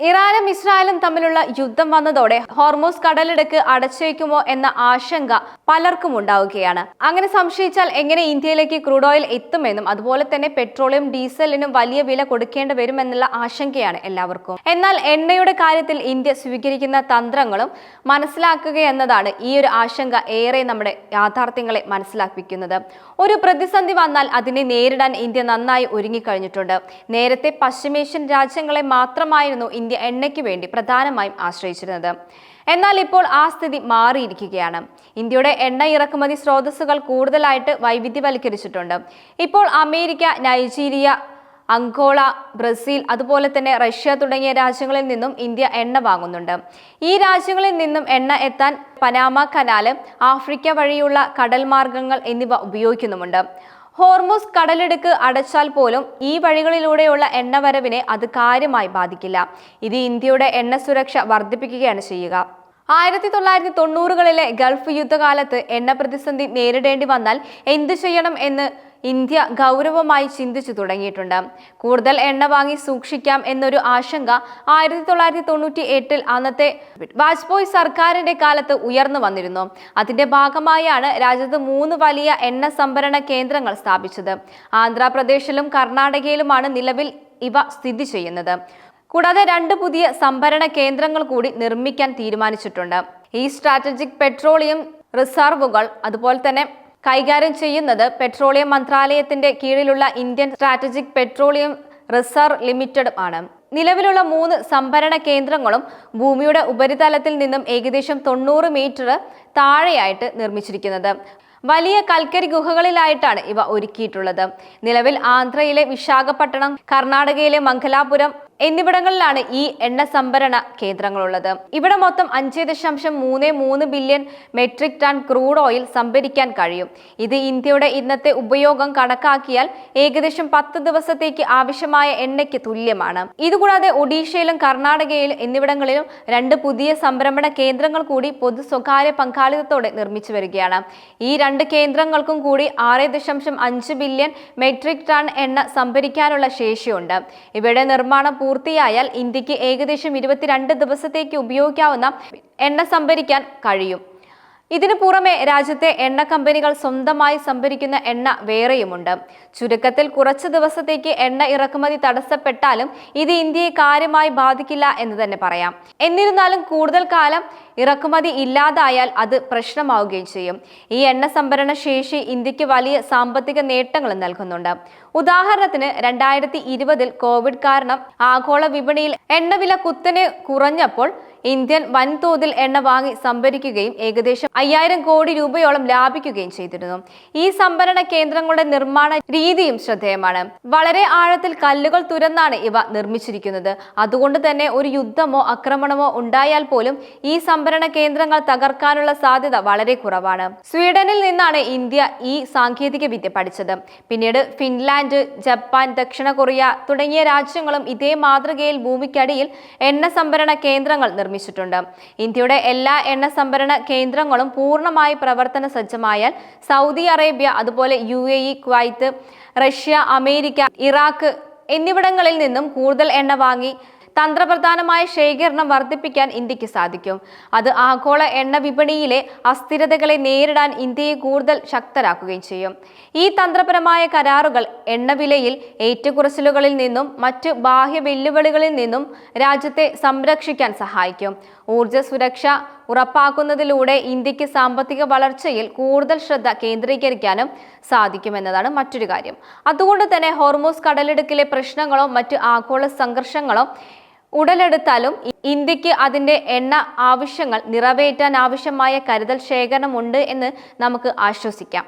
ഇറാനും ഇസ്രായേലും തമ്മിലുള്ള യുദ്ധം വന്നതോടെ ഹോർമൂസ് കടലിടുക്ക് അടച്ചുവെക്കുമോ എന്ന ആശങ്ക പലർക്കും ഉണ്ടാവുകയാണ്. അങ്ങനെ സംശയിച്ചാൽ എങ്ങനെ ഇന്ത്യയിലേക്ക് ക്രൂഡ് ഓയിൽ എത്തുമെന്നും അതുപോലെ തന്നെ പെട്രോളിയം ഡീസലിനും വലിയ വില കൊടുക്കേണ്ടി വരുമെന്നുള്ള ആശങ്കയാണ് എല്ലാവർക്കും. എന്നാൽ എണ്ണയുടെ കാര്യത്തിൽ ഇന്ത്യ സ്വീകരിക്കുന്ന തന്ത്രങ്ങളും മനസ്സിലാക്കുക എന്നതാണ് ഈ ഒരു ആശങ്ക ഏറെ നമ്മുടെ യാഥാർത്ഥ്യങ്ങളെ മനസ്സിലാക്കിക്കുന്നത്. ഒരു പ്രതിസന്ധി വന്നാൽ അതിനെ നേരിടാൻ ഇന്ത്യ നന്നായി ഒരുങ്ങിക്കഴിഞ്ഞിട്ടുണ്ട്. നേരത്തെ പശ്ചിമേഷ്യൻ രാജ്യങ്ങളെ മാത്രമായിരുന്നു ഇന്ത്യ എണ്ണയ്ക്ക് വേണ്ടി പ്രധാനമായും ആശ്രയിച്ചിരുന്നത്. എന്നാൽ ഇപ്പോൾ ആ സ്ഥിതി മാറിയിരിക്കുകയാണ്. ഇന്ത്യയുടെ എണ്ണ ഇറക്കുമതി സ്രോതസ്സുകൾ കൂടുതലായിട്ട് വൈവിധ്യവൽക്കരിച്ചിട്ടുണ്ട്. ഇപ്പോൾ അമേരിക്ക, നൈജീരിയ, അങ്കോള, ബ്രസീൽ, അതുപോലെ തന്നെ റഷ്യ തുടങ്ങിയ രാജ്യങ്ങളിൽ നിന്നും ഇന്ത്യ എണ്ണ വാങ്ങുന്നുണ്ട്. ഈ രാജ്യങ്ങളിൽ നിന്നും എണ്ണ എത്താൻ പനാമ കനാല്, ആഫ്രിക്ക വഴിയുള്ള കടൽ മാർഗങ്ങൾ എന്നിവ ഉപയോഗിക്കുന്നുമുണ്ട്. ഹോർമൂസ് കടലിടുക്ക് അടച്ചാൽ പോലും ഈ വഴികളിലൂടെയുള്ള എണ്ണവരവിനെ അത് കാര്യമായി ബാധിക്കില്ല. ഇത് ഇന്ത്യയുടെ എണ്ണ സുരക്ഷ വർദ്ധിപ്പിക്കുകയാണ് ചെയ്യുക. 1990കളിലെ ഗൾഫ് യുദ്ധകാലത്ത് എണ്ണ പ്രതിസന്ധി നേരിടേണ്ടി വന്നാൽ എന്തു ചെയ്യണം എന്ന് ഇന്ത്യ ഗൗരവമായി ചിന്തിച്ചു തുടങ്ങിയിട്ടുണ്ട്. കൂടുതൽ എണ്ണ വാങ്ങി സൂക്ഷിക്കാം എന്നൊരു ആശങ്ക 1998 അന്നത്തെ വാജ്പേയി സർക്കാരിന്റെ കാലത്ത് ഉയർന്നു വന്നിരുന്നു. അതിന്റെ ഭാഗമായാണ് രാജ്യത്ത് 3 വലിയ എണ്ണ സംഭരണ കേന്ദ്രങ്ങൾ സ്ഥാപിച്ചത്. ആന്ധ്രാപ്രദേശിലും കർണാടകയിലുമാണ് നിലവിൽ ഇവ സ്ഥിതി ചെയ്യുന്നത്. കൂടാതെ 2 പുതിയ സംഭരണ കേന്ദ്രങ്ങൾ കൂടി നിർമ്മിക്കാൻ തീരുമാനിച്ചിട്ടുണ്ട്. ഈ സ്ട്രാറ്റജിക് പെട്രോളിയം റിസർവുകൾ അതുപോലെ തന്നെ കൈകാര്യം ചെയ്യുന്നത് പെട്രോളിയം മന്ത്രാലയത്തിന്റെ കീഴിലുള്ള Indian strategic petroleum reserve limited ആണ്. നിലവിലുള്ള 3 സംഭരണ കേന്ദ്രങ്ങളും ഭൂമിയുടെ ഉപരിതലത്തിൽ നിന്നും ഏകദേശം 90 മീറ്റർ താഴെയായിട്ട് നിർമ്മിച്ചിരിക്കുന്നത്. വലിയ കൽക്കരി ഗുഹകളിലായിട്ടാണ് ഇവ ഒരുക്കിയിട്ടുള്ളത്. നിലവിൽ ആന്ധ്രയിലെ വിശാഖപട്ടണം, കർണാടകയിലെ മംഗലാപുരം എന്നിവിടങ്ങളിലാണ് ഈ എണ്ണ സംഭരണ കേന്ദ്രങ്ങളുള്ളത്. ഇവിടെ മൊത്തം 5.33 billion metric ton crude oil സംഭരിക്കാൻ കഴിയും. ഇത് ഇന്ത്യയുടെ ഇന്നത്തെ ഉപയോഗം കണക്കാക്കിയാൽ ഏകദേശം 10 ദിവസത്തേക്ക് ആവശ്യമായ എണ്ണയ്ക്ക് തുല്യമാണ്. ഇതുകൂടാതെ ഒഡീഷയിലും കർണാടകയിലും എന്നിവിടങ്ങളിലും 2 പുതിയ സംഭരണ കേന്ദ്രങ്ങൾ കൂടി പൊതു സ്വകാര്യ പങ്കാളിത്തത്തോടെ നിർമ്മിച്ചു വരികയാണ്. ഈ 2 കേന്ദ്രങ്ങൾക്കും കൂടി 6.5 ബില്യൺ മെട്രിക് ടൺ എണ്ണ സംഭരിക്കാനുള്ള ശേഷിയുണ്ട്. ഇവയുടെ നിർമ്മാണം പൂർത്തിയായാൽ ഇന്ത്യക്ക് ഏകദേശം 22 ദിവസത്തേക്ക് ഉപയോഗിക്കാവുന്ന എണ്ണ സംഭരിക്കാൻ കഴിയും. ഇതിനു പുറമെ രാജ്യത്തെ എണ്ണ കമ്പനികൾ സ്വന്തമായി സംഭരിക്കുന്ന എണ്ണ വേറെയുമുണ്ട്. ചുരുക്കത്തിൽ കുറച്ച് ദിവസത്തേക്ക് എണ്ണ ഇറക്കുമതി തടസ്സപ്പെട്ടാലും ഇത് ഇന്ത്യയെ കാര്യമായി ബാധിക്കില്ല എന്ന് തന്നെ പറയാം. എന്നിരുന്നാലും കൂടുതൽ കാലം ഇറക്കുമതി ഇല്ലാതായാൽ അത് പ്രശ്നമാവുകയും ചെയ്യും. ഈ എണ്ണ സംഭരണ ശേഷി ഇന്ത്യക്ക് വലിയ സാമ്പത്തിക നേട്ടങ്ങൾ നൽകുന്നുണ്ട്. ഉദാഹരണത്തിന് 2020 കോവിഡ് കാരണം ആഗോള വിപണിയിൽ എണ്ണവില കുത്തനെ കുറഞ്ഞപ്പോൾ ഇന്ത്യൻ വൻതോതിൽ എണ്ണ വാങ്ങി സംഭരിക്കുകയും ഏകദേശം 5000 കോടി രൂപയോളം ലാഭിക്കുകയും ചെയ്തിരുന്നു. ഈ സംഭരണ കേന്ദ്രങ്ങളുടെ നിർമ്മാണ രീതിയും ശ്രദ്ധേയമാണ്. വളരെ ആഴത്തിൽ കല്ലുകൾ തുരന്നാണ് ഇവ നിർമ്മിച്ചിരിക്കുന്നത്. അതുകൊണ്ട് തന്നെ ഒരു യുദ്ധമോ ആക്രമണമോ ഉണ്ടായാൽ പോലും ഈ സംഭരണ കേന്ദ്രങ്ങൾ തകർക്കാനുള്ള സാധ്യത വളരെ കുറവാണ്. സ്വീഡനിൽ നിന്നാണ് ഇന്ത്യ ഈ സാങ്കേതിക വിദ്യ പഠിച്ചത്. പിന്നീട് ഫിൻലാൻഡ്, ജപ്പാൻ, ദക്ഷിണ കൊറിയ തുടങ്ങിയ രാജ്യങ്ങളും ഇതേ മാതൃകയിൽ ഭൂമിക്കടിയിൽ എണ്ണ സംഭരണ കേന്ദ്രങ്ങൾ നിർമ്മിച്ചിട്ടുണ്ട്. ഇന്ത്യയുടെ എല്ലാ എണ്ണ സംഭരണ കേന്ദ്രങ്ങളും പൂർണ്ണമായി പ്രവർത്തന സജ്ജമായാൽ സൗദി അറേബ്യ, അതുപോലെ UAE, Kuwait, Russia, America, Iraq എന്നിവിടങ്ങളിൽ നിന്നും കൂടുതൽ എണ്ണ വാങ്ങി തന്ത്രപ്രധാനമായ ശേഖരണം വർദ്ധിപ്പിക്കാൻ ഇന്ത്യക്ക് സാധിക്കും. അത് ആഗോള എണ്ണ വിപണിയിലെ അസ്ഥിരതകളെ നേരിടാൻ ഇന്ത്യയെ കൂടുതൽ ശക്തരാക്കുകയും ചെയ്യും. ഈ തന്ത്രപരമായ കരാറുകൾ എണ്ണവിലയിൽ ഏറ്റക്കുറച്ചിലുകളിൽ നിന്നും മറ്റ് ബാഹ്യ വെല്ലുവിളികളിൽ നിന്നും രാജ്യത്തെ സംരക്ഷിക്കാൻ സഹായിക്കും. ഊർജ്ജ സുരക്ഷ ഉറപ്പാക്കുന്നതിലൂടെ ഇന്ത്യക്ക് സാമ്പത്തിക വളർച്ചയിൽ കൂടുതൽ ശ്രദ്ധ കേന്ദ്രീകരിക്കാനും സാധിക്കുമെന്നതാണ് മറ്റൊരു കാര്യം. അതുകൊണ്ട് തന്നെ ഹോർമൂസ് കടലിടുക്കിലെ പ്രശ്നങ്ങളോ മറ്റ് ആഗോള സംഘർഷങ്ങളോ ഉടലെടുത്താലും ഇന്ത്യക്ക് അതിന്റെ എണ്ണ ആവശ്യങ്ങൾ നിറവേറ്റാൻ ആവശ്യമായ കരുതൽ ശേഖരണമുണ്ട് എന്ന് നമുക്ക് ആശ്വസിക്കാം.